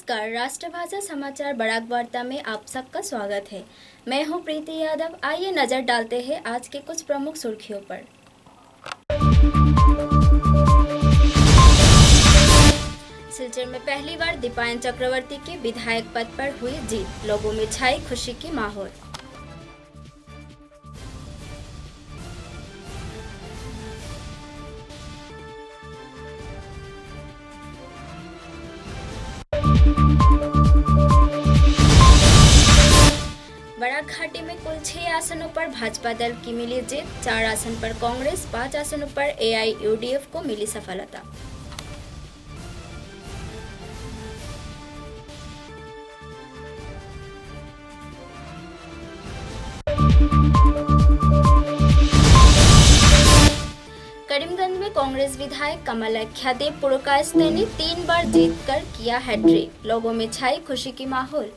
नमस्कार, राष्ट्रभाषा समाचार बराक वार्ता में आप सबका स्वागत है। मैं हूं प्रीति यादव। आइए नजर डालते हैं आज के कुछ प्रमुख सुर्खियों पर। सिलचर में पहली बार दीपायन चक्रवर्ती की विधायक पद पर हुई जीत, लोगों में छाई खुशी की माहौल। बराक घाटी में कुल 6 आसनों पर भाजपा दल की मिली जीत, 4 आसन पर कांग्रेस, 5 आसनों पर AIUDF को मिली सफलता। करीमगंज में कांग्रेस विधायक कमल अख्यादेव पुरकायस्ते ने 3 बार जीतकर किया हैट्रिक, लोगों में छाई खुशी की माहौल।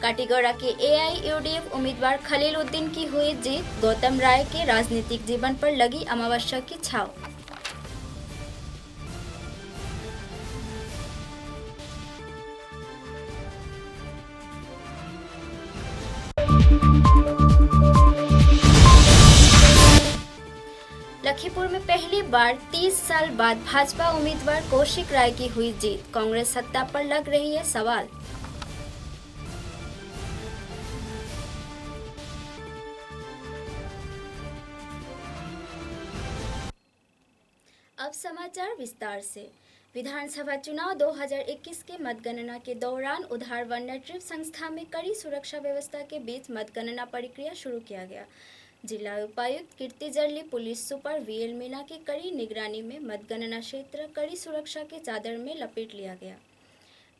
काटीगौड़ा के AIUDF उम्मीदवार खलील उद्दीन की हुई जीत, गौतम राय के राजनीतिक जीवन पर लगी अमावस्या की छाव। लखीमपुर में पहली बार 30 साल बाद भाजपा उम्मीदवार कौशिक राय की हुई जीत, कांग्रेस सत्ता पर लग रही है सवाल। अब समाचार विस्तार से। विधानसभा चुनाव 2021 के मतगणना के दौरान उधार वन्य ट्रिप संस्था में कड़ी सुरक्षा व्यवस्था के बीच मतगणना प्रक्रिया शुरू किया गया। जिला उपायुक्त कीर्ति जरली, पुलिस सुपर VL मीना की कड़ी निगरानी में मतगणना क्षेत्र कड़ी सुरक्षा के चादर में लपेट लिया गया।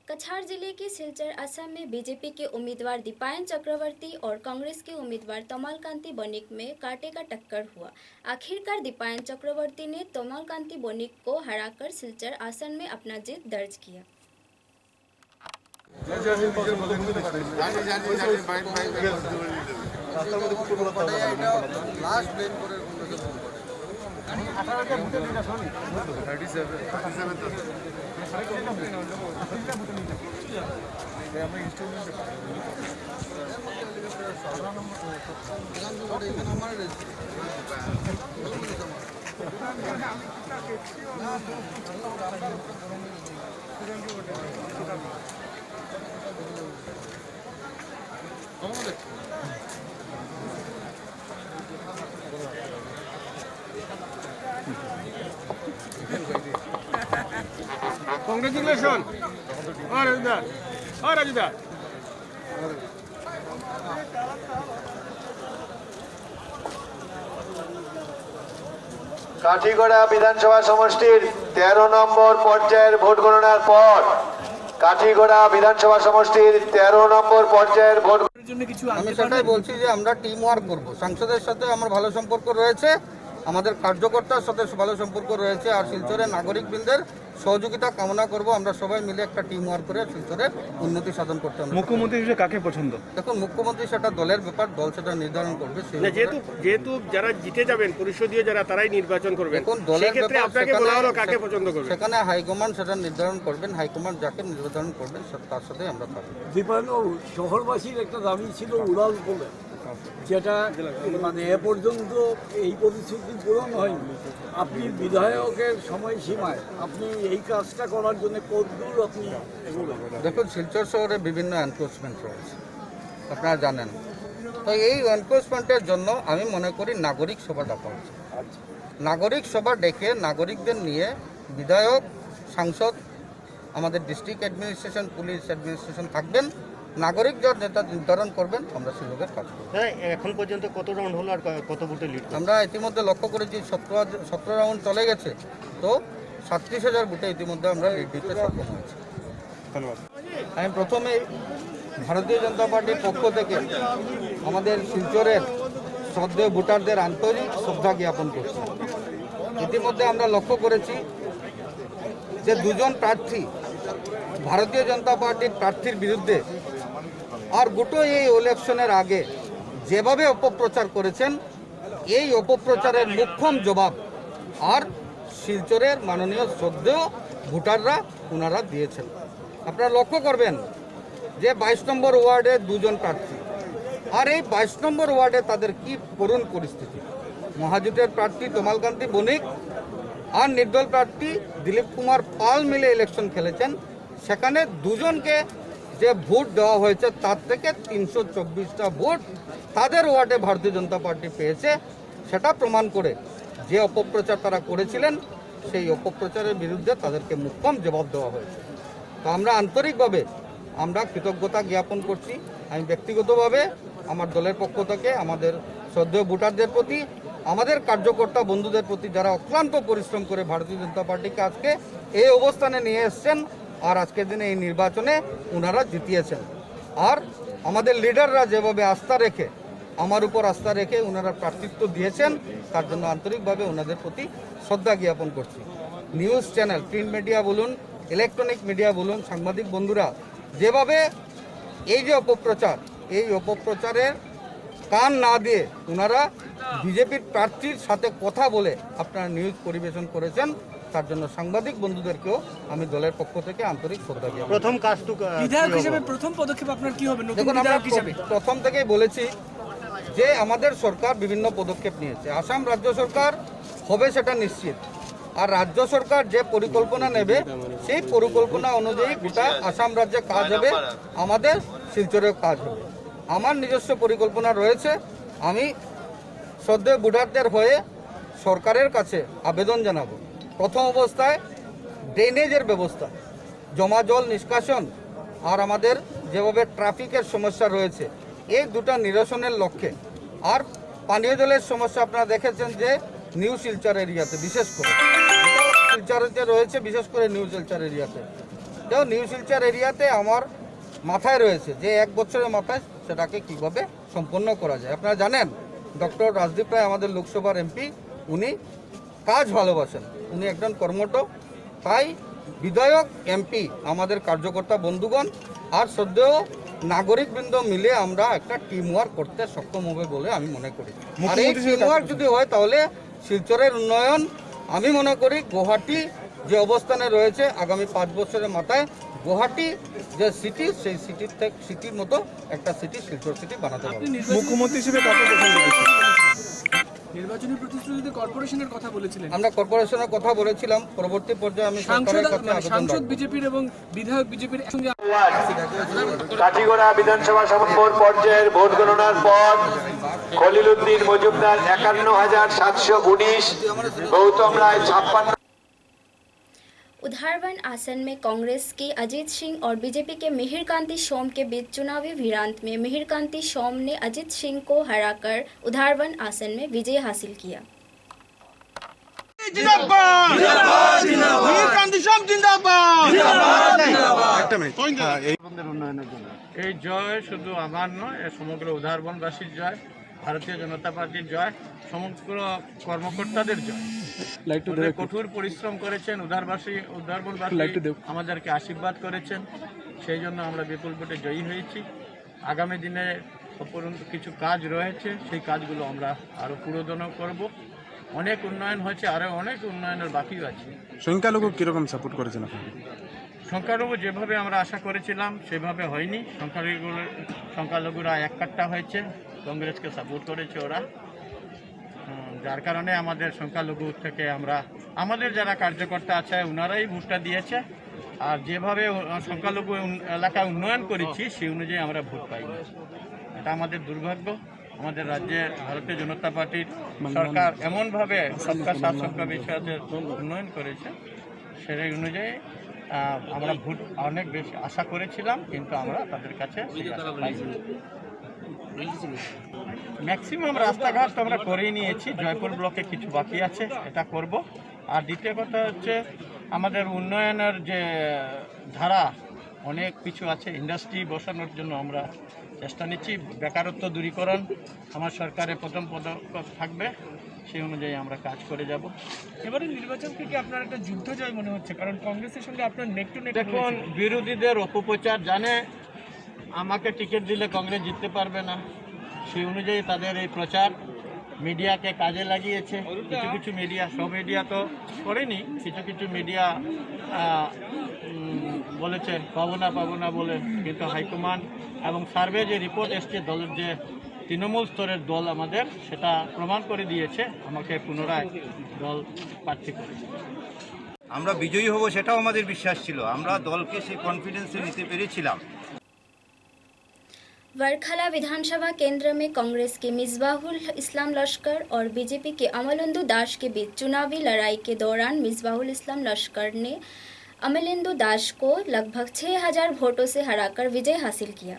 कछार जिले के सिलचर असम में बीजेपी के उम्मीदवार दीपायन चक्रवर्ती और कांग्रेस के उम्मीदवार तोमालकांति बोनिक में कांटे का टक्कर हुआ। आखिरकार दीपायन चक्रवर्ती ने तोमालकांति बोनिक को हराकर सिलचर आसन में अपना जीत दर्ज किया। Congratulations! Rajda. কাঠিগড়া বিধানসভা সমষ্টির 13 নম্বর পর্যায়ের ভোট গণনার পর কাঠিগড়া বিধানসভা সমষ্টির 13 নম্বর পর্যায়ের ভোট আমি সেটাই বলছি যে আমরা টিম ওয়ার্ক করব। সাংসদের সাথে আমার ভালো সম্পর্ক রয়েছে, আমাদের কার্যকর্তার সাথে ভালো সম্পর্ক রয়েছে, আর শিলচরের নাগরিকবৃন্দের সহযোগিতা কামনা করব। আমরা সবাই মিলে একটা টিম ওয়ার্ক করে শিলচরের উন্নতি সাধন করতে হবে। মুখ্যমন্ত্রী হিসেবে কাকে পছন্দ? দেখুন, মুখ্যমন্ত্রী সেটা দলের ব্যাপার, দল সেটা নির্ধারণ করবে। যেহেতু যারা জিতে যাবেন পরিষদীয় যারা তারাই নির্বাচন করবে, এখন দলের ব্যাপার, আপনাকে বলা হলো কাকে পছন্দ করবে? সেখানে হাইকমান্ড সেটা নির্ধারণ করবেন। হাইকমান্ড যাকে নির্ধারণ করবেন তার সাথে আমরা থাকবো। দীপায়নবাবু, শহরবাসীর একটা দাবি ছিল উড়াল বলে, যেটা মানে এ পর্যন্ত এই প্রতিশ্রুতি পূরণ হয়নি। আপনি বিধায়কের সময়সীমায় আপনি এই কাজটা করার জন্য কতদূর আপনি এগোবেন? দেখুন, শিলচর শহরে বিভিন্ন এনক্রোচমেন্ট রয়েছে, আপনারা জানেন। তো এই এনক্রোচমেন্টের জন্য আমি মনে করি নাগরিক সভা ডাকা উচিত। নাগরিক সভা ডেকে নাগরিকদের নিয়ে বিধায়ক, সাংসদ, আমাদের ডিস্ট্রিক্ট অ্যাডমিনিস্ট্রেশন, পুলিশ অ্যাডমিনিস্ট্রেশন থাকবেন। নাগরিক যার নেতা নির্ধারণ করবেন, আমরা সেই লোকের কাজ করব। এখন পর্যন্ত কত রাউন্ড হলো আর কত ভোটে লিড? আমরা ইতিমধ্যে লক্ষ্য করেছি 17 রাউন্ড চলে গেছে, তো 37,000 ভোটে ইতিমধ্যে আমরা লিড দিতে সক্ষম হয়েছি। ধন্যবাদ। আমি প্রথমে ভারতীয় জনতা পার্টির পক্ষ থেকে আমাদের শিলচরের শ্রদ্ধেয় ভোটারদের আন্তরিক শ্রদ্ধা জ্ঞাপন করছি। ইতিমধ্যে আমরা লক্ষ্য করেছি যে দুজন প্রার্থী ভারতীয় জনতা পার্টির প্রার্থীর বিরুদ্ধে আর গোটো এই ইলেকশনের আগে যেভাবে অপপ্রচার করেছেন, এই অপপ্রচারের মোক্ষম জবাব আর শিলচরের মাননীয় শ্রদ্ধেয় ভোটাররা ওনারা দিয়েছেন। আপনারা লক্ষ্য করবেন যে 22 নম্বর ওয়ার্ডে 2 জন প্রার্থী, আর এই 22 নম্বর ওয়ার্ডে তাদের কি করুণ পরিস্থিতি। মহাজোটের প্রার্থী তমালকান্তি বণিক আর নির্দল প্রার্থী দিলীপ কুমার পাল মিলে ইলেকশন খেলেছেন। সেখানে 2 জনকে যে ভোট দেওয়া হয়েছে তার থেকে 324টা ভোট তাদের ওয়ার্ডে ভারতীয় জনতা পার্টি পেয়েছে। সেটা প্রমাণ করে যে অপপ্রচার তারা করেছিলেন, সেই অপপ্রচারের বিরুদ্ধে তাদেরকে মোক্ষম জবাব দেওয়া হয়েছে। তো আমরা আন্তরিকভাবে আমরা কৃতজ্ঞতা জ্ঞাপন করছি। আমি ব্যক্তিগতভাবে আমার দলের পক্ষ থেকে আমাদের শ্রদ্ধেয় ভোটারদের প্রতি, আমাদের কার্যকর্তা বন্ধুদের প্রতি, যারা অক্লান্ত পরিশ্রম করে ভারতীয় জনতা পার্টিকে আজকে এই অবস্থানে নিয়ে এসছেন আর আজকের দিনে এই নির্বাচনে ওনারা জিতিয়েছেন। আর আমাদের লিডাররা যেভাবে আস্থা রেখে, আমার উপর আস্থা রেখে ওনারা প্রার্থিত্ব দিয়েছেন, তার জন্য আন্তরিকভাবে ওনাদের প্রতি শ্রদ্ধা জ্ঞাপন করছি। নিউজ চ্যানেল, প্রিন্ট মিডিয়া বলুন, ইলেকট্রনিক মিডিয়া বলুন, সাংবাদিক বন্ধুরা যেভাবে এই যে অপপ্রচার, এই অপপ্রচারের কান না দিয়ে ওনারা বিজেপির প্রার্থীর সাথে কথা বলে আপনারা নিউজ পরিবেশন করেছেন, তার জন্য সাংবাদিক বন্ধুদেরকেও আমি দলের পক্ষ থেকে আন্তরিক শ্রদ্ধা জ্ঞাপন করছি। প্রথম কাজটুকু বিধায়ক হিসেবে প্রথম পদক্ষেপ আপনার কি হবে? নতুন দেখুন, আমরা বিধায়ক হিসেবে প্রথম থেকেই বলেছি যে আমাদের সরকার বিভিন্ন পদক্ষেপ নিয়েছে। আসাম রাজ্য সরকার হবে সেটা নিশ্চিত, আর রাজ্য সরকার যে পরিকল্পনা নেবে সেই পরিকল্পনা অনুযায়ী গোটা আসাম রাজ্যে কাজ হবে, আমাদের শিলচরেও কাজ হবে। আমার নিজস্ব পরিকল্পনা রয়েছে। আমি শ্রদ্ধেয় ভোটারদের হয়ে সরকারের কাছে আবেদন জানাবো, প্রথম অবস্থায় ড্রেনেজের ব্যবস্থা, জমা জল নিষ্কাশন আর আমাদের যেভাবে ট্রাফিকের সমস্যা রয়েছে, এই দুটা নিরসনের লক্ষ্যে। আর পানীয় জলের সমস্যা আপনারা দেখেছেন যে নিউ শিলচর এরিয়াতে, বিশেষ করে শিলচরেতে রয়েছে, বিশেষ করে নিউ শিলচর এরিয়াতে। তো নিউ শিলচর এরিয়াতে আমার মাথায় রয়েছে যে 1 বছরের মাথায় সেটাকে কিভাবে সম্পন্ন করা যায়। আপনারা জানেন ডক্টর রাজদীপ রায় আমাদের লোকসভার এমপি, উনি কাজ ভালোবাসেন, উনি একজন কর্মঠ। তাই বিধায়ক, এমপি, আমাদের কার্যকর্তা বন্ধুগণ আর শ্রদ্ধেয় নাগরিকবৃন্দ মিলে আমরা একটা টিম ওয়ার্ক করতে সক্ষম হবে বলে আমি মনে করি। আর এই টিম ওয়ার্ক যদি হয় তাহলে শিলচরের উন্নয়ন, আমি মনে করি গুয়াহাটি যে অবস্থানে রয়েছে আগামী 5 বছরের মাথায় গুয়াহাটি যে সিটি, সেই সিটির মতো একটা সিটি শিলচর সিটি বানাতে হবে। মুখ্যমন্ত্রী হিসেবে কাকে পছন্দ করেছেন? নির্বাচনী প্রতিশ্রুতিতে কর্পোরেশনের কথা বলেছিলেন। আমরা কর্পোরেশনের কথা বলেছিলাম, পরবর্তী পর্যায়ে আমি সরকারের কাছে আবেদন সাংসদ রাখবো। বিজেপির এবং বিধায়ক বিজেপির একসঙ্গে কাঠিগড়া বিধানসভা সমষ্টির পর্যায়ের ভোট গণনার পর খলিলুদ্দিন মজুমদার 51,719, গৌতম রায় 56। उधारवन आसन में कांग्रेस की अजीत सिंह और बीजेपी के मिहिर कांति सोम के बीच चुनावी भिड़ंत में मिहिर कांति सोम ने अजीत सिंह को हराकर उधारवन आसन में विजय हासिल किया। এই জয় শুধু আমার নয়, সমগ্র উধারবনবাসীর জয়, ভারতীয় জনতা পার্টির জয়, সমগ্র কর্মকর্তাদের জয়। ওদের কঠোর পরিশ্রম করেছেন, উধারবনবাসী আমাদেরকে আশীর্বাদ করেছেন, সেই জন্য আমরা বিপুল ভোটে জয়ী হয়েছি। আগামী দিনে উপরন্তু কিছু কাজ রয়েছে, সেই কাজগুলো আমরা আরও পুরোদনও করব। অনেক উন্নয়ন হয়েছে, আরও অনেক উন্নয়নের বাকিও আছে। সংখ্যালঘু কীরকম সাপোর্ট করেছেন আপনি? সংখ্যালঘু যেভাবে আমরা আশা করেছিলাম সেভাবে হয়নি। সংখ্যালঘুরা এক কাট্টা হয়েছে, কংগ্রেসকে সাপোর্ট করেছে ওরা, যার কারণে আমাদের সংখ্যালঘু থেকে আমাদের যারা কার্যকর্তা আছে ওনারাই ভোটটা দিয়েছে। আর যেভাবে সংখ্যালঘু এলাকায় উন্নয়ন করেছি সেই অনুযায়ী আমরা ভোট পাইনি। এটা আমাদের দুর্ভাগ্য। আমাদের রাজ্যে ভারতীয় জনতা পার্টির সরকার এমনভাবে সবকা সাথ সবকা বিকাশের উন্নয়ন করেছে, সেই অনুযায়ী আমরা ভোট অনেক বেশি আশা করেছিলাম, কিন্তু আমরা তাদের কাছে ম্যাক্সিমাম রাস্তাঘাট তো আমরা করেই নিয়েছি। জয়পুর ব্লকে কিছু বাকি আছে, এটা করব। আর দ্বিতীয় কথা হচ্ছে আমাদের উন্নয়নের যে ধারা অনেক কিছু আছে, ইন্ডাস্ট্রি বসানোর জন্য আমরা চেষ্টা নিচ্ছি। বেকারত্ব দূরীকরণ আমার সরকারের প্রথম পদক্ষেপ থাকবে, সেই অনুযায়ী আমরা কাজ করে যাব। এবারে নির্বাচন থেকে আপনার একটা যুদ্ধ জয় মনে হচ্ছে, কারণ কংগ্রেসের সঙ্গে আপনার নেক টু নেক। দেখুন, বিরোধীদের অপপ্রচার জানে আমাকে টিকিট দিলে কংগ্রেস জিততে পারবে না, সেই অনুযায়ী তাদের এই প্রচার মিডিয়াকে কাজে লাগিয়েছে। কিছু কিছু মিডিয়া, সব মিডিয়া তো করেনি, কিছু কিছু মিডিয়া বলেছে পাবো না বলে, কিন্তু হাইকমান্ড এবং সার্ভে যে রিপোর্ট এসছে দলের যে তৃণমূল স্তরের দল আমাদের, সেটা প্রমাণ করে দিয়েছে আমাকে পুনরায় দল প্রার্থী করেছে। আমরা বিজয়ী হব সেটাও আমাদের বিশ্বাস ছিল, আমরা দলকে সেই কনফিডেন্সে নিতে পেরেছিলাম। वर्खला विधानसभा केंद्र में कांग्रेस के मिसबाहुल इस्लाम लश्कर और बीजेपी के अमलेंदु दास के बीच चुनावी लड़ाई के दौरान मिसबाहुल इस्लाम लश्कर ने अमलेंदु दास को लगभग 6000 वोटों से हराकर विजय हासिल किया।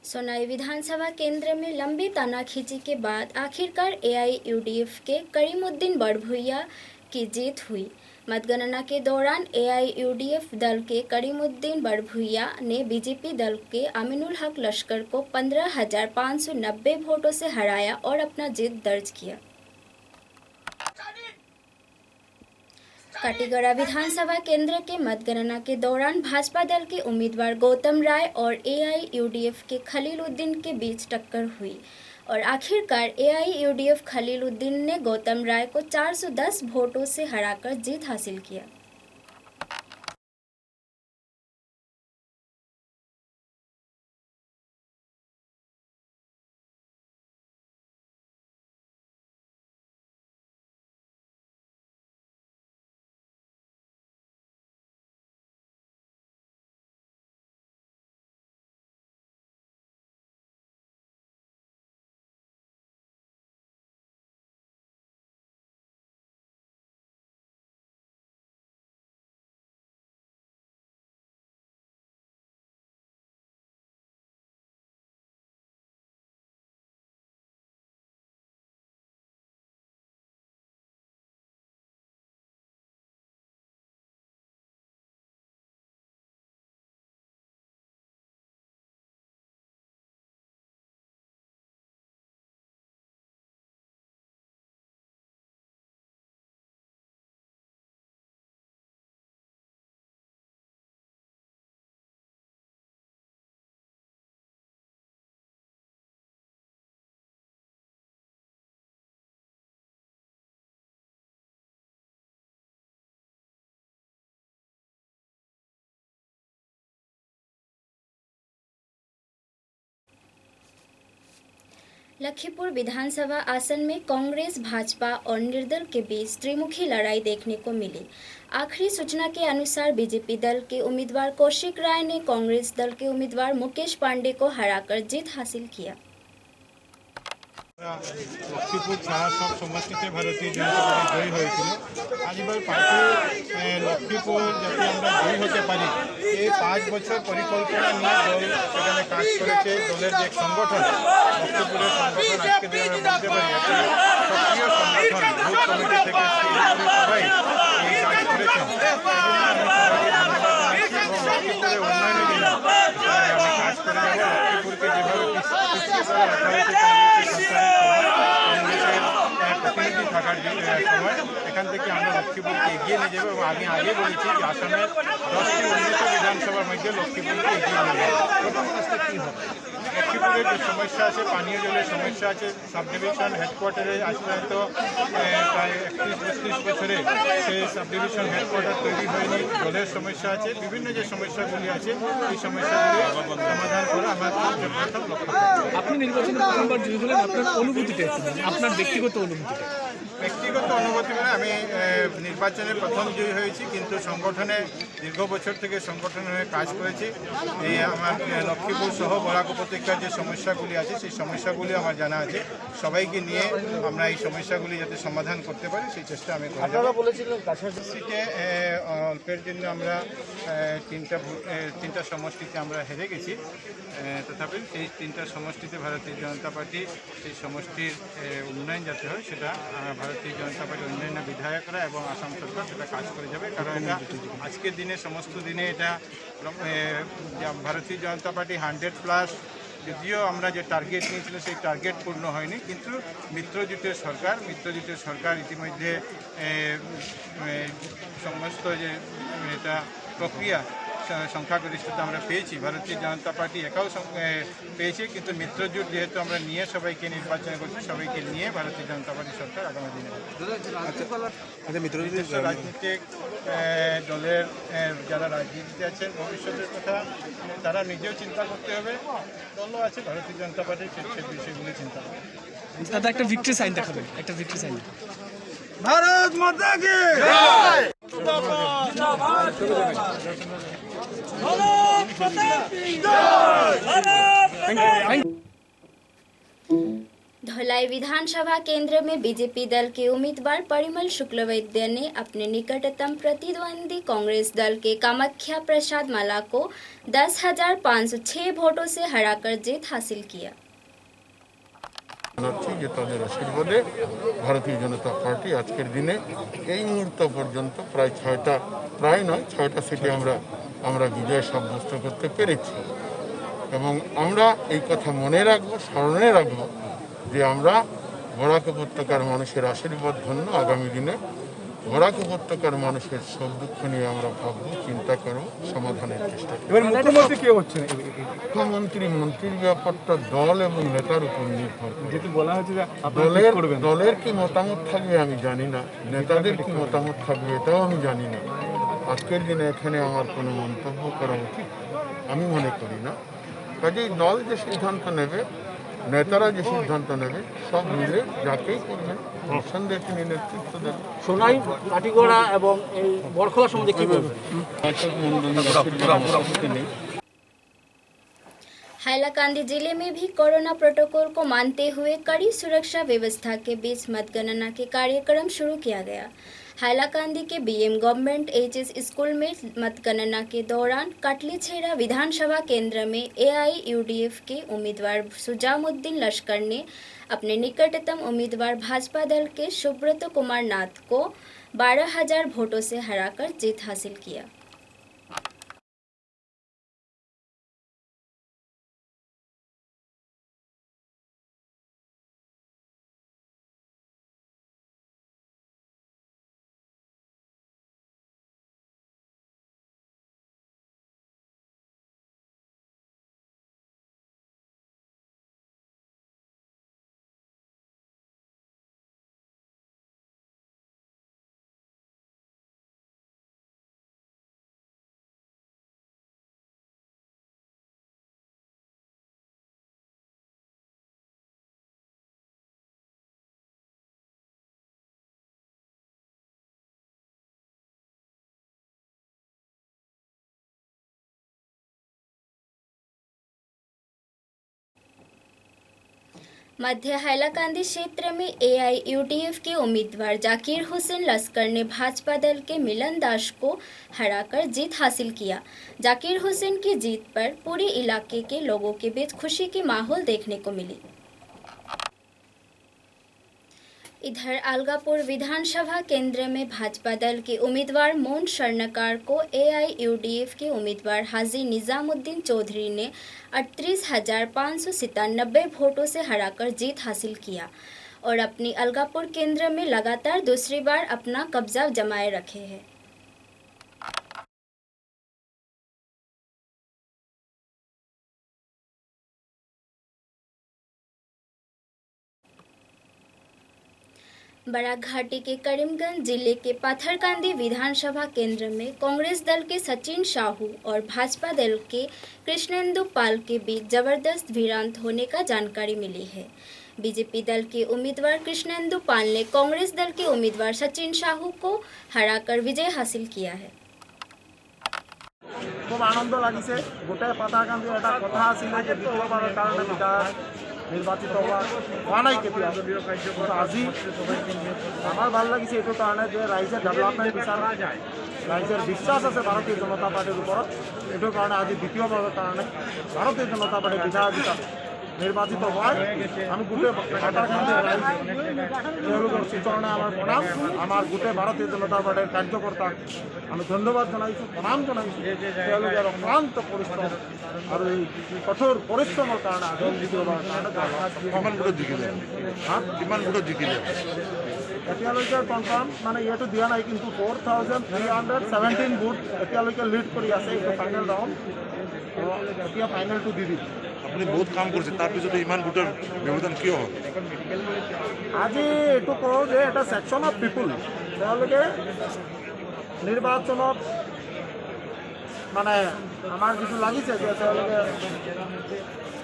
सोनाई विधानसभा केंद्र में लंबी तानाखींची के बाद आखिरकार AIUDF के करीमुद्दीन बड़भुइया की जीत हुई। मतगणना के दौरान AIUDF दल के करीमुद्दीन बड़भुइया ने बीजेपी दल के अमीनुल हक लश्कर को 15,590 वोटों से हराया और अपना जीत दर्ज किया। काटीगड़ा विधानसभा केंद्र के मतगणना के दौरान भाजपा दल के उम्मीदवार गौतम राय और AIUDF के खलीलुद्दीन के बीच टक्कर हुई और आखिरकार AIUDF खलीलुद्दीन ने गौतम राय को 410 वोटों से हराकर जीत हासिल किया। लखीपुर विधानसभा आसन में कांग्रेस, भाजपा और निर्दल के बीच त्रिमुखी लड़ाई देखने को मिली। आखिरी सूचना के अनुसार बीजेपी दल के उम्मीदवार कौशिक राय ने कांग्रेस दल के उम्मीदवार मुकेश पांडे को हराकर जीत हासिल किया। লক্ষ্মীপুর সাহাসব সমষ্টিতে ভারতীয় জনতা পার্টি জয়ী হয়েছিল। আজবার পার্টি লক্ষ্মীপুর যাতে আমরা জয়ী হতে পারি এই 5 বছর পরিকল্পনা নিয়ে দল সেখানে কাজ করেছে। দলের যে সংগঠন লক্ষ্মীপুরের সংগঠন আজকে দিয়ে আমরা বলতে পারি সক্রিয় সংগঠন বুথ কমিটি থেকে সবাই এই কাজ করেছেন। লক্ষ্মীপুরের উন্নয়নের জন্য আমি কাজ করে যাব। লক্ষ্মীপুরকে যেভাবে পিছিয়ে পড়া রাখা হয়েছে প্রতিনিধি থাকার সময় এখান থেকে আমরা লক্ষ্মীপুরকে এগিয়ে নিয়ে যাবো এবং আমি আগে বলেছি যে আসামের 10টি উন্নত বিধানসভার মধ্যে লক্ষ্মীপুরকে এগিয়ে নিয়ে যাবো। প্রথম কাজটা কী হবে? লক্ষ্মীপুরের যে সমস্যা আছে, পানীয় জলের সমস্যা আছে, সাব ডিভিশন হেডকোয়ার্টারে আসলে তো প্রায় 31-32 বছরে সেই সাব ডিভিশন হেডকোয়ার্টার তৈরি হয়নি। জলের সমস্যা আছে, বিভিন্ন যে সমস্যাগুলি আছে এই সমস্যাগুলি সমাধান করে আমার প্রথম লক্ষ্য। আপনি নির্বাচনে প্রথমবার জয়ী হলেন, আপনার অনুভূতিটা, আপনার ব্যক্তিগত অনুভূতিটা? ব্যক্তিগত ব্যক্তিগত অনুভূতি মানে আমি নির্বাচনে প্রথম জয়ী হয়েছি, কিন্তু সংগঠনে দীর্ঘ বছর থেকে সংগঠনে হয়ে কাজ করেছি। এই আমার লক্ষ্মীপুর সহ বরাক উপত্যকার যে সমস্যাগুলি আছে সেই সমস্যাগুলি আমার জানা আছে। সবাইকে নিয়ে আমরা এই সমস্যাগুলি যাতে সমাধান করতে পারি সেই চেষ্টা আমি করে যাব। সিটে অল্পের জন্য আমরা তিনটা সমষ্টিতে আমরা হেরে গেছি, তথাপি সেই তিনটা সমষ্টিতে ভারতীয় জনতা পার্টি সেই সমষ্টির উন্নয়ন যাতে হয় সেটা ভারতীয় জনতা পার্টির অন্যান্য বিধায়করা এবং আসাম সরকার সেটা কাজ করে যাবে। কারণ এটা আজকের দিনে সমস্ত দিনে এটা ভারতীয় জনতা পার্টি 100+, যদিও আমরা যে টার্গেট নিয়েছিল সেই টার্গেট পূর্ণ হয়নি, কিন্তু মিত্রজোটের সরকার ইতিমধ্যে সমস্ত যে এটা প্রক্রিয়া সংখ্যাগরিষ্ঠতা আমরা পেয়েছি, ভারতীয় জনতা পার্টি একাও পেয়েছে, কিন্তু মিত্রজোট যেহেতু আমরা নিয়ে সবাইকে নির্বাচন করছি, সবাইকে নিয়ে ভারতীয় জনতা পার্টি সরকার আগামী দিনে নিজস্ব রাজনীতিক দলের যারা রাজনীতিতে আছেন ভবিষ্যতের কথা তারা নিজেও চিন্তা করতে হবে, দলও আছে ভারতীয় জনতা পার্টির সেই বিষয়গুলি চিন্তা করবে। দাদা একটা ভিক্টরি সাইন দেখাবেন, একটা ভিক্টরি সাইন। ভারত মাতা কি धौलाई विधानसभा केंद्र में बीजेपी दल के उम्मीदवार परिमल शुक्लवैद्य ने अपने निकटतम प्रतिद्वंदी कांग्रेस दल के कामाख्या प्रसाद माला को 10,506 वोटों से हराकर जीत हासिल किया। যে তাদের আশীর্বাদে ভারতীয় জনতা পার্টি আজকের দিনে এই মুহূর্ত পর্যন্ত প্রায় 6টা সিটে আমরা বিজয় সাব্যস্ত করতে পেরেছি, এবং আমরা এই কথা মনে রাখবো, স্মরণে রাখবো যে আমরা বরাক উপত্যকার মানুষের আশীর্বাদ ধন্য আগামী দিনে বরাক উপত্যকার মানুষের সুখ দুঃখ নিয়ে আমরা ভাববো, চিন্তা করবো, সমাধানের চেষ্টা করব। মুখ্যমন্ত্রী কে হচ্ছেন? মন্ত্রীর ব্যাপারটা দল এবং নেতার উপর নির্ভর করে। যেহেতু বলা হচ্ছে যে দলের কি মতামত থাকবে আমি জানি না, নেতাদের কি মতামত থাকবে এটাও আমি জানি না। আজকের দিনে এখানে আমার কোনো মন্তব্য করা উচিত আমি মনে করি না। কাজেই দল যে সিদ্ধান্ত নেবে, নেতারা যে সিদ্ধান্ত নেবে, সব মিলে যাকেই করবেন নিঃসন্দেহে তিনি নেতৃত্ব দেবেন। সোনাই কাটিগড়া এবং এই বরখলা সম্বন্ধে কি বলবেন? हाइलाकांदी जिले में भी कोरोना प्रोटोकॉल को मानते हुए कड़ी सुरक्षा व्यवस्था के बीच मतगणना के कार्यक्रम शुरू किया गया। हाइलाकांदी के बीएम गवर्नमेंट एचएस स्कूल में मतगणना के दौरान कटलीछेड़ा विधानसभा केंद्र में एआईयूडीएफ के उम्मीदवार सुजामुद्दीन लश्कर ने अपने निकटतम उम्मीदवार भाजपा दल के सुब्रत कुमार नाथ को 12,000 वोटों से हराकर जीत हासिल किया। मध्य हाइलाकांदी क्षेत्र में एआईयूडीएफ के उम्मीदवार जाकिर हुसैन लश्कर ने भाजपा दल के मिलन दास को हराकर जीत हासिल किया। जाकिर हुसैन की जीत पर पूरे इलाके के लोगों के बीच खुशी की माहौल देखने को मिली। इधर अलगापुर विधानसभा केंद्र में भाजपा दल के उम्मीदवार मोहन स्वर्णकार को एआईयूडीएफ के उम्मीदवार हाजी निजामुद्दीन चौधरी ने 38,597 वोटों से हराकर जीत हासिल किया और अपनी अलगापुर केंद्र में लगातार दूसरी बार अपना कब्जा जमाए रखे हैं। बराघाटी के करीमगंज जिले के पाथरकांदी विधानसभा केंद्र में कांग्रेस दल के सचिन साहू और भाजपा दल के कृष्णेंदु पाल के बीच जबरदस्त भिड़ंत होने का जानकारी मिली है। बीजेपी दल के उम्मीदवार कृष्णेंदु पाल ने कांग्रेस दल के उम्मीदवार सचिन साहू को हराकर विजय हासिल किया है। खूब आनंद लगिसे गोटे पताकांदी एटा कथा आसिले जे द्वितीयबार कारणे विधायक निर्वाचित हुआ নাই केতিয়া আজি আমার ভাল লাগিছে এইটো কাৰণে যে ৰাইজে ডেভেলপমেণ্ট বিচাৰে ৰাইজৰ বিশ্বাস আছে ভাৰতীয় জনতা পাৰ্টিৰ ওপৰত এইটো কাৰণে আজি দ্বিতীয়বাৰৰ কাৰণে ভাৰতীয় জনতা পাৰ্টিৰ বিধায়ক নিৰ্বাচিত হয় আমি গোটেই পতাকান্দি ৰাইজ তেওঁলোকৰ চিচৰণে আমাৰ প্ৰণাম আমাৰ গোটেই ভাৰতীয় জনতা পাৰ্টিৰ কাৰ্যকৰ্তাক আমি ধন্যবাদ জনাইছোঁ প্ৰণাম জনাইছোঁ তেওঁলোকৰ অক্লান্ত পৰিশ্ৰম আৰু এই কঠোৰ পৰিশ্ৰমৰ কাৰণে আজি দ্বিতীয়বাৰৰ কাৰণে কিমান ভোটত জিকিলে কিমান ভোটত জিকিলে এতিয়ালৈকে কনফাৰ্ম মানে ইয়াতো দিয়া নাই কিন্তু 4317 ভোট এতিয়ালৈকে লিড কৰি আছে এইটো ফাইনেল ৰাউণ্ড এতিয়া ফাইনেলটো দি দিম আপুনি বহুত কাম কৰিছে তাৰপিছতে ইমান ভোটৰ ব্যৱধান কিয় হ'ল আজি এইটো কওঁ যে এটা ছেকশ্যন অফ পিপুল তেওঁলোকে নিৰ্বাচনত মানে আমাৰ যিটো লাগিছে যে তেওঁলোকে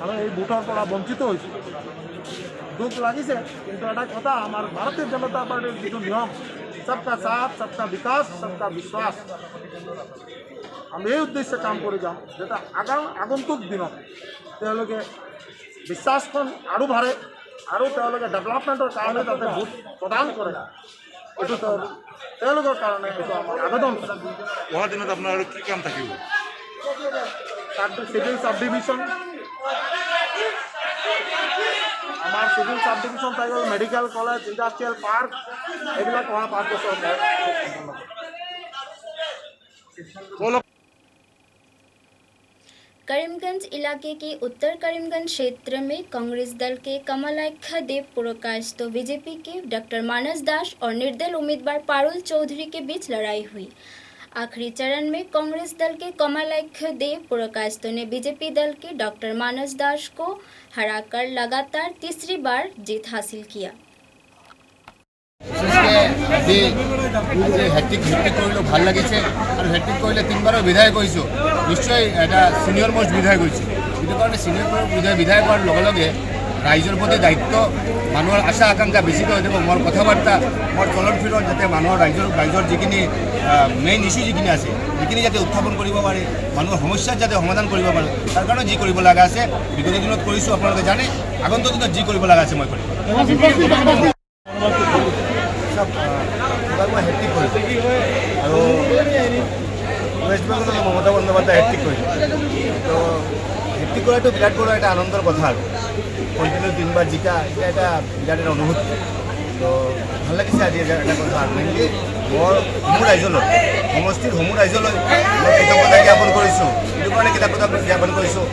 আমি এই ভোটৰ পৰা বঞ্চিত হৈছোঁ দুখ লাগিছে কিন্তু এটা কথা আমাৰ ভাৰতীয় জনতা পাৰ্টিৰ যিটো নিয়ম সবকা সাথ সবকা বিকাশ সবকা বিশ্বাস আমি এই উদ্দেশ্যে কাম কৰি যাম যাতে আগন্তুক দিনত তেওঁলোকে বিশ্বাসখন আৰু বাঢ়ে আৰু তেওঁলোকে ডেভেলপমেণ্টৰ কাৰণে যাতে ভোট প্ৰদান কৰে এইটো তেওঁলোকৰ কাৰণে এইটো আমাৰ আবেদন অহা দিনত আপোনাৰ আৰু কি কাম থাকিব চিভিল সাব ডিভিজন আমাৰ চিভিল সাব ডিভিজন থাকিব মেডিকেল কলেজ ইণ্ডাষ্ট্ৰিয়েল পাৰ্ক এইবিলাক অহা 5 বছৰ करीमगंज इलाके के उत्तर करीमगंज क्षेत्र में कांग्रेस दल के कमलाख्या देव पुरकायस्थ बीजेपी के डॉक्टर मानस दास और निर्दल उम्मीदवार पारुल चौधरी के बीच लड़ाई हुई। आखिरी चरण में कांग्रेस दल के कमलाख्या देव पुरकायस्थ ने बीजेपी दल के डॉक्टर मानस दास को हराकर लगातार तीसरी बार जीत हासिल किया। হেট্ৰিক কৰিলোঁ ভাল লাগিছে আৰু হেট্ৰিক কৰিলে 3বাৰৰ বিধায়ক হৈছোঁ নিশ্চয় এটা ছিনিয়ৰ মোষ্ট বিধায়ক হৈছোঁ সেইটো কাৰণে ছিনিয়ৰ বিধায়ক হোৱাৰ লগে লগে ৰাইজৰ প্ৰতি দায়িত্ব মানুহৰ আশা আকাংক্ষা বেছিকৈ হৈ যাব মোৰ কথা বাৰ্তা মোৰ চলন ফিৰত যাতে মানুহৰ ৰাইজৰ যিখিনি মেইন ইছ্যু যিখিনি আছে সেইখিনি যাতে উত্থাপন কৰিব পাৰে মানুহৰ সমস্যাৰ যাতে সমাধান কৰিব পাৰে তাৰ কাৰণে যি কৰিব লগা আছে বিগত দিনত কৰিছোঁ আপোনালোকে জানে আগন্তুক দিনত যি কৰিব লগা আছে মই কৰিম মই হেট্ৰিক কৰিছোঁ আৰু ৱেষ্ট বেংগলৰ মমতা বন্দ্যোপাধ্যায় হেট্ৰিক কৰিছোঁ তো হেট্ৰিক কৰাটো বিৰাট বড় এটা আনন্দৰ কথা আৰু কণ্টিনিউ 3বাৰ জিকা এটা এটা বিৰাট এটা অনুভূতি তো ভাল লাগিছে আজি এটা কথা মেইনলি মোৰ ৰাইজলৈ সমষ্টিৰ সমূহ ৰাইজলৈ মই কৃতজ্ঞতা জ্ঞাপন কৰিছোঁ সেইটো কাৰণে কৃতজ্ঞতা জ্ঞাপন কৰিছোঁ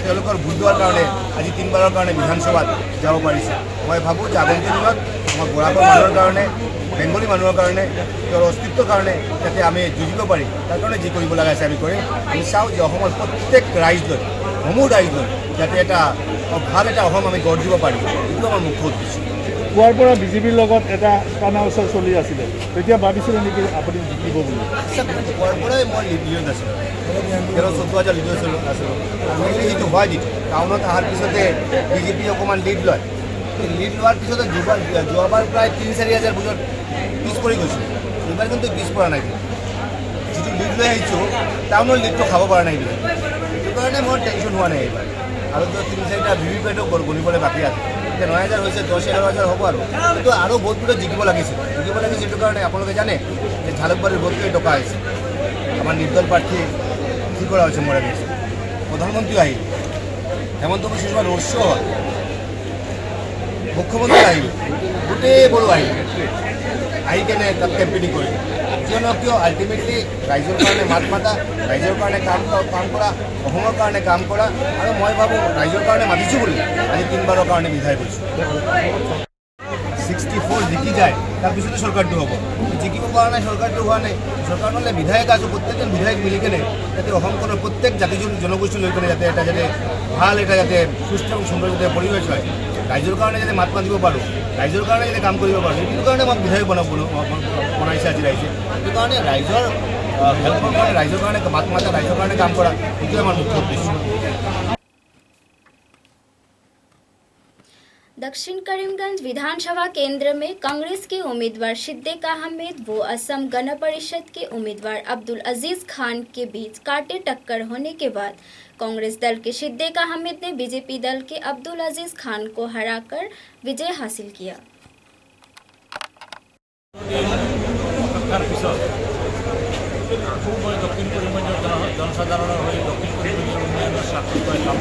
তেওঁলোকৰ ভোট দিয়াৰ কাৰণে আজি 3বাৰৰ কাৰণে বিধানসভাত যাব পাৰিছোঁ মই ভাবোঁ যে আগন্তুক দিনত আমাৰ বৰাকৰ মানুহৰ কাৰণে বেংগলী মানুহৰ কাৰণে তেওঁৰ অস্তিত্বৰ কাৰণে যাতে আমি যুঁজিব পাৰি তাৰ কাৰণে যি কৰিব লগা আছে আমি কৰিম আমি চাওঁ যে অসমৰ প্ৰত্যেক ৰাইজলৈ সমূহ ৰাইজলৈ যাতে এটা ভাল এটা অসম আমি গঢ় দিব পাৰিম এইটো আমাৰ মুখ্য উদ্দেশ্য পুৱাৰ পৰা বিজেপিৰ লগত এটা টানা ওচৰ চলি আছিলে তেতিয়া ভাবিছিলে নেকি আপুনি জিকিব বুলি পুৱাৰ পৰাই মই লিডত আছিলোঁ 13-14 লিডত আছিলোঁ মেইনলি যিটো হয় যিটো টাউনত অহাৰ পিছতে বিজেপি অকণমান লিড লয় লিড লোৱাৰ পিছতে যোৱাবাৰ প্ৰায় 3-4 হাজাৰ ভোটত পিছ পৰি গৈছোঁ এইবাৰ কিন্তু পিছ পৰা নাই যিটো লিড লৈ আহিছোঁ টাউনৰ লিডটো খাব পৰা নাই সেইটো কাৰণে মোৰ টেনশ্যন হোৱা নাই এইবাৰ আৰু 3-4টা ভিভিপেটো গণিবলৈ বাকী আছে এতিয়া 9,000 হৈছে 10,000 হ'ব কিন্তু আৰু বহুত ভোটত জিকিব লাগিছিল সেইটো কাৰণে আপোনালোকে জানে যে ঝালুকবাৰীৰ বহুত কেই টকা আহিছে আমাৰ নিৰ্দল প্ৰাৰ্থী কি কৰা হৈছে মোৰ আগত প্ৰধানমন্ত্ৰী আহিল হেমন্ত বিশ্ব শৰ্মা ৰোড শ্ব' হ'ল মুখ্যমন্ত্ৰী আহিল গোটেইবোৰো আহিল আহি কেনে তাত কেম্পেইনিং কৰিলে কিয় আল্টিমেটলি ৰাইজৰ কাৰণে মাত মাতা ৰাইজৰ কাৰণে কাম কৰা অসমৰ কাৰণে কাম কৰা আৰু মই ভাবোঁ ৰাইজৰ কাৰণে মাতিছোঁ বুলি আজি 3বাৰৰ কাৰণে বিধায়ক হৈছোঁ 64 জিকি যায় তাৰপিছতে চৰকাৰটো হ'ব জিকিব পৰা নাই চৰকাৰটো হোৱা নাই চৰকাৰ হ'লে বিধায়ক আছোঁ প্ৰত্যেকজন বিধায়ক মিলি কেনে যাতে অসমখনৰ প্ৰত্যেক জাতি জনগোষ্ঠী লৈ কেনে যাতে এটা যাতে ভাল এটা যাতে সুস্থ আৰু সুন্দৰ যাতে পৰিৱেশ হয় ৰাইজৰ কাৰণে যাতে মাত মাতিব পাৰোঁ ৰাইজৰ কাৰণে যাতে কাম কৰিব পাৰোঁ সেইটো কাৰণে মই বিধায়ক বনাইছে আজি ৰাইজে সেইটো কাৰণে ৰাইজৰ হেল্পৰ কাৰণে ৰাইজৰ কাৰণে মাত মাতা ৰাইজৰ কাৰণে কাম কৰা সেইটোৱে আমাৰ মুখ্য উদ্দেশ্য दक्षिण करीमगंज विधानसभा केंद्र में कांग्रेस के उम्मीदवार सिद्दीक अहमद व असम गण परिषद के उम्मीदवार अब्दुल अजीज खान के बीच कांटे टक्कर होने के बाद कांग्रेस दल के सिद्दीक अहमद ने बीजेपी दल के अब्दुल अजीज खान को हराकर विजय हासिल किया। दक्षिण करीमगंज जनसाधारण दक्षिण करीमगंज उन्नयन स्वार्थत काम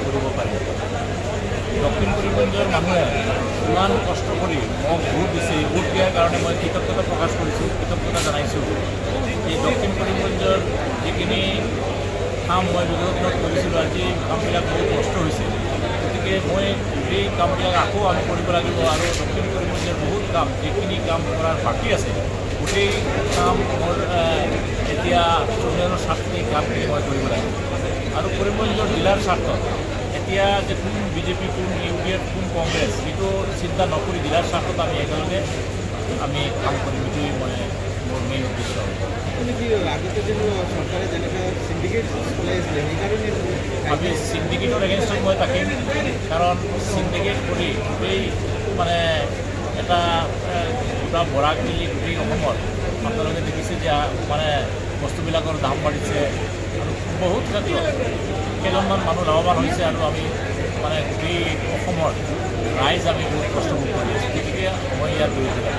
दक्षिण करीमगंजर मानुहे इमान कष्ट कर भोट दी भोट दियार कारण मैं कृतज्ञता प्रकाश कृतज्ञता जानाइছোঁ। दक्षिण करीमगंजर जिखिनि কাম मैं विरोधत करिছিলোঁ আজি কামবিলাক बहुत नष्ट হৈছে। गति मैं এই কামবিলাক আকৌ আমি কৰিব লাগিব আৰু দক্ষিণ কৰীমগঞ্জৰ বহুত কাম যিখিনি কাম কৰাৰ বাকী আছে গোটেই কাম মোৰ এতিয়া উন্নয়নৰ স্বাৰ্থতে কামখিনি মই কৰিব লাগিব আৰু কৰীমগঞ্জৰ জিলাৰ স্বাৰ্থত এতিয়া যে কোন বিজেপি কোন ইউডিএফ কোন কংগ্ৰেছ এইটো চিন্তা নকৰি জিলাৰ স্বাৰ্থত আমি একেলগে আমি কাম কৰিম এইটোৱেই মই মোৰ মেইন উদ্দেশ্য। আগতে যে চৰকাৰে যেনেকৈ সিন্ডিকেট চলাইছিলে সেইকাৰণে আমি সিন্ডিকেটৰ এগেইনষ্টত মই থাকিম কাৰণ সিন্ডিকেট কৰি গোটেই মানে এটা গোটা বৰাক মিলি গোটেই অসমত আপোনালোকে দেখিছে যে মানে বস্তুবিলাকৰ দাম বাঢ়িছে আৰু বহুত ক্ষেত্ৰত কেইজনমান মানুহ লাভৱান হৈছে আৰু আমি মানে গোটেই অসমৰ ৰাইজ আমি বহুত কষ্ট ভোগ কৰি আছোঁ। গতিকে মই ইয়াৰ বিৰুদ্ধে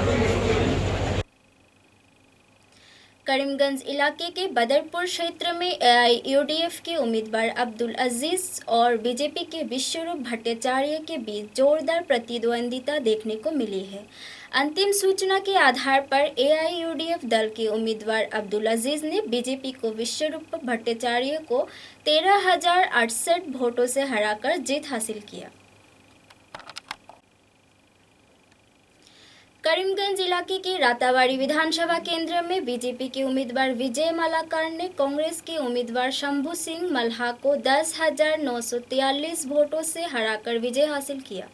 करीमगंज इलाके के बदरपुर क्षेत्र में एआईयूडीएफ के उम्मीदवार अब्दुल अजीज और बीजेपी के विश्वरूप भट्टाचार्य के बीच जोरदार प्रतिद्वंदिता देखने को मिली है। अंतिम सूचना के आधार पर एआईयूडीएफ दल के उम्मीदवार अब्दुल अजीज ने बीजेपी को विश्वरूप भट्टाचार्य को 13,068 वोटों से हराकर जीत हासिल किया। करीमगंज इलाके के राताबाड़ी विधानसभा केंद्र में बीजेपी के उम्मीदवार विजय मालाकर ने कांग्रेस के उम्मीदवार शंभू सिंह मल्हा को 10,943 वोटों से हराकर विजय हासिल किया।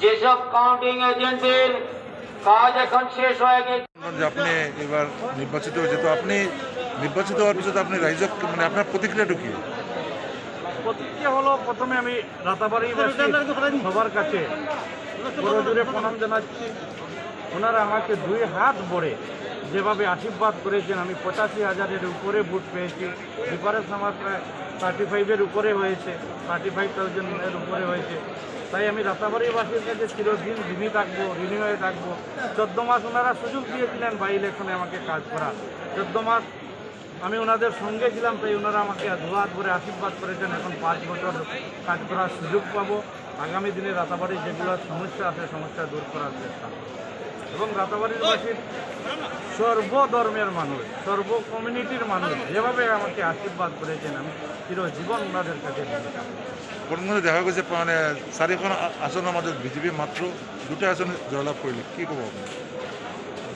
যেসব কাউন্টিং এজেন্টের কাজ এখন শেষ হয়ে গেছে। আপনি এবার নির্বাচিত হয়েছে, তো আপনি নির্বাচিত হওয়ার পিছনে আপনি রাইজক মানে আপনার প্রতিক্রিয়াটা কি? প্রতিক্রিয়া হলো প্রথমে আমি রাতাবাড়ি সবার কাছে জোরে প্রণাম জানাচ্ছি। ওনারা আমাকে দুই হাত ভরে যেভাবে আশীর্বাদ করেছেন, আমি 85,000-এর উপরে ভোট পেয়েছি। ডিফারেন্স আমার প্রায় 35-এর উপরে হয়েছে, 35,000-এর উপরে হয়েছে। তাই আমি রাতাবাড়িবাসীর কাছে চিরদিন ঋণী থাকবো, ঋণী হয়ে থাকবো। 14 মাস ওনারা সুযোগ দিয়েছিলেন বাই ইলেকশনে আমাকে কাজ করা। 14 মাস আমি ওনাদের সঙ্গে ছিলাম, তাই ওনারা আমাকে দুহাত ভরে আশীর্বাদ করেছেন। এখন 5 বছর কাজ করার সুযোগ পাবো। আগামী দিনে রাতাবাড়ির যেগুলো সমস্যা আছে সমস্যা দূর করার চেষ্টা এবং রাতাবাড়িরবাসীর সর্বধর্মের মানুষ, সর্ব কমিউনিটির মানুষ যেভাবে আমাকে আশীর্বাদ করেছেন, আমি চিরজীবন ওনাদের কাছে কোনগুলো দেখা গেছে মানে 4খন আসনের মধ্যে বিজেপি মাত্র 2টা আসনে জয়লাভ করলে, কি করবো আপনি?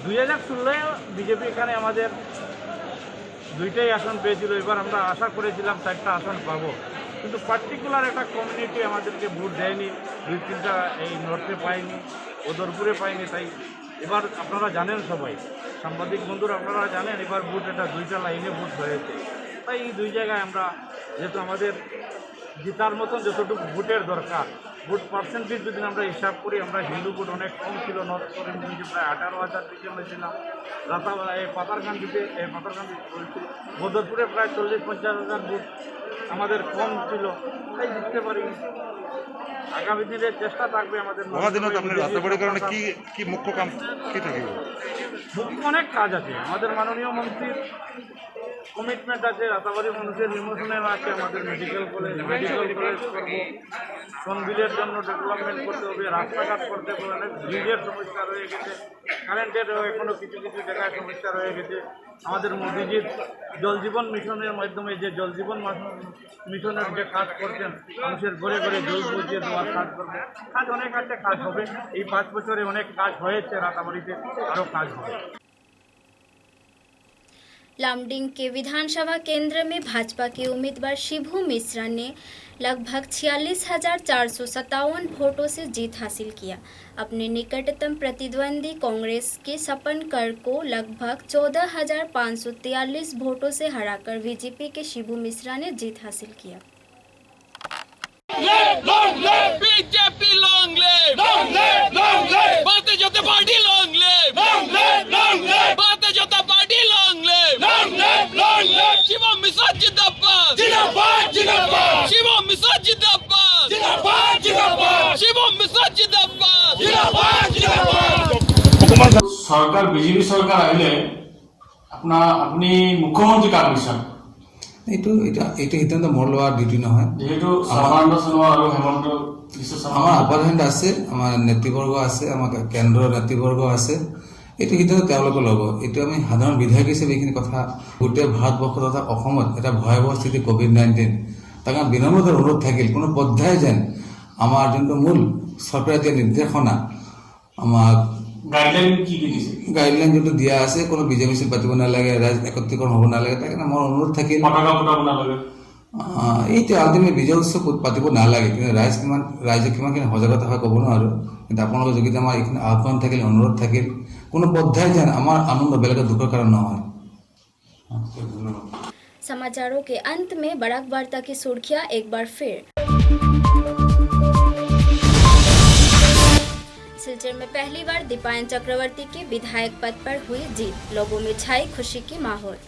2016 বিজেপি এখানে আমাদের 2টাই আসন পেয়েছিল। এবার আমরা আশা করেছিলাম 4টা আসন পাবো, কিন্তু পার্টিকুলার একটা কমিউনিটি আমাদেরকে ভোট দেয়নি। 2-3টা এই নর্থে পাইনি, ওদরপুরে পাইনি। তাই এবার আপনারা জানেন, সবাই সাংবাদিক বন্ধুরা আপনারা জানেন, এবার ভোট এটা 2টা লাইনে ভোট হয়েছে। তাই এই 2 জায়গায় আমরা যেহেতু আমাদের জেতার মতন যতটুকু ভোটের দরকার, ভোট পার্সেন্টেজ যদি আমরা হিসাব করি, আমরা হিন্দু ভোট অনেক কম ছিল। নর্থ করিমগঞ্জে প্রায় 18,000 দিকে আমরা ছিলাম। পাতারকান্দিতে বলছি বদরপুরে প্রায় 40-50,000 ভোট আমাদের কম ছিল, তাই জিততে পারি। আগামী দিনের চেষ্টা থাকবে আমাদের। কারণে কি মুখ্য কাম কি থাকে? মুখ্য অনেক কাজ আছে। আমাদের মাননীয় মন্ত্রীর কমিটমেন্ট আছে, রাতাবাড়ি মানুষের নিমোশনের আছে। আমাদের মেডিকেল কলেজ করবো, সনবিলের জন্য ডেভেলপমেন্ট করতে হবে, রাস্তাঘাট করতে হবে। অনেক ব্রিজের সমস্যা রয়ে গেছে, কারেন্টেরও এখনও কিছু কিছু জায়গায় সমস্যা রয়ে গেছে। আমাদের মোদিজির জল জীবন মিশনের মাধ্যমে যে জল জীবন মিশনের যে কাজ করছেন, মানুষের ঘরে ঘরে জল পৌঁছে দেওয়ার কাজ করবে। কাজ অনেক আছে, কাজ হবে। এই 5 বছরে অনেক কাজ হয়েছে রাতাবাড়িতে, আরও কাজ হবে। लामडिंग के विधानसभा केंद्र में भाजपा के उम्मीदवार शिभू मिश्रा ने लगभग 46,457 वोटों से जीत हासिल किया। अपने निकटतम प्रतिद्वंदी कांग्रेस के सपन कर को लगभग 14,543 वोटों से हराकर बीजेपी के शिभू मिश्रा ने जीत हासिल किया। BJP long live Bharatiya Janata party long live Bharatiya Janata party long live Shivam Mishra जिंदाबाद शिवम मिश्रा जिंदाबाद शिवम मिश्रा जिंदाबाद সরকার বিজেপি সরকার আহিলে আপুনি মুখ্যমন্ত্ৰী কাক বিচাৰে এইটো সিদ্ধান্ত মোৰ লোৱাৰ ডিউটি নহয় যেহেতু সৰ্বানন্দ সোণোৱাল আৰু হেমন্ত বিশ্ব শৰ্মা আমাৰ আপাৰ হেণ্ড আছে আমাৰ নেতৃবৰ্গ আছে আমাৰ কেন্দ্ৰৰ নেতৃবৰ্গ আছে এইটো সিদ্ধান্ত তেওঁলোকে ল'ব এইটো আমি সাধাৰণ বিধায়ক হিচাপে এইখিনি কথা গোটেই ভাৰতবৰ্ষ তথা অসমত এটা ভয়াৱহ স্থিতি COVID-19 তাক বিনম্ৰতাৰ অনুৰোধ থাকিল কোনো পৰ্যায় যেন আমাৰ যোনটো মূল চৰকাৰে দিয়া নিৰ্দেশনা আমাক গাইডলাইন যোনটো দিয়া আছে কোনো বিজয় মিছিল পাতিব নালাগে ৰাইজ একত্ৰীকৰণ হ'ব নালাগে তাকে মোৰ অনুৰোধ থাকিল এইটো আল্টিমেট বিজয় উৎসৱ পাতিব নালাগে কিন্তু ৰাইজে কিমানখিনি সজাগতা হয় ক'ব নোৱাৰো কিন্তু আপোনালোকৰ যোগেদি আমাৰ এইখিনি আহ্বান থাকিল অনুৰোধ থাকিল কোনো পৰ্যায় যেন আমাৰ আনন্দ বেলেগৰ দুখৰ কাৰণ নহয়। समाचारों के अंत में बड़क वार्ता की सुर्खियां एक बार फिर। सिलचर में पहली बार दीपायन चक्रवर्ती के विधायक पद पर हुई जीत, लोगों में छाई खुशी की माहौल।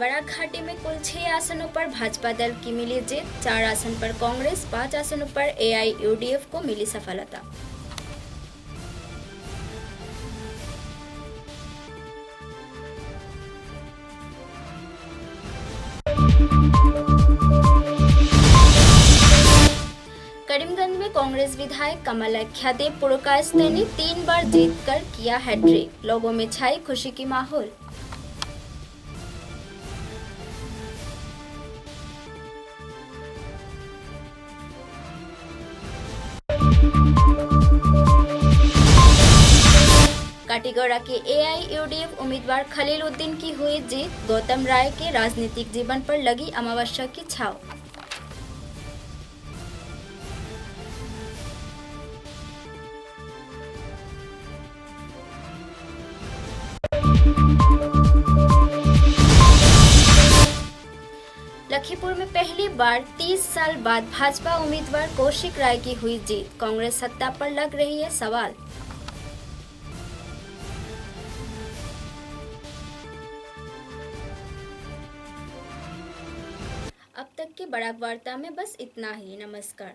बराक घाटी में कुल 6 आसनों पर भाजपा दल की मिली जीत, 4 आसन पर कांग्रेस, 5 आसनों पर AIUDF को मिली सफलता। करीमगंज में कांग्रेस विधायक कमल अख्यादेव पुरकायस्ते ने 3 बार जीतकर किया हैट्रिक, लोगों में छाई खुशी की माहौल। काटीगौड़ा के AIUDF उम्मीदवार खलील उद्दीन की हुई जीत, गौतम राय के राजनीतिक जीवन पर लगी अमावस्या की छाव। लखीपुर में पहली बार 30 साल बाद भाजपा उम्मीदवार कौशिक राय की हुई जीत, कांग्रेस सत्ता पर लग रही है सवाल। अब तक की बड़क वार्ता में बस इतना ही। नमस्कार।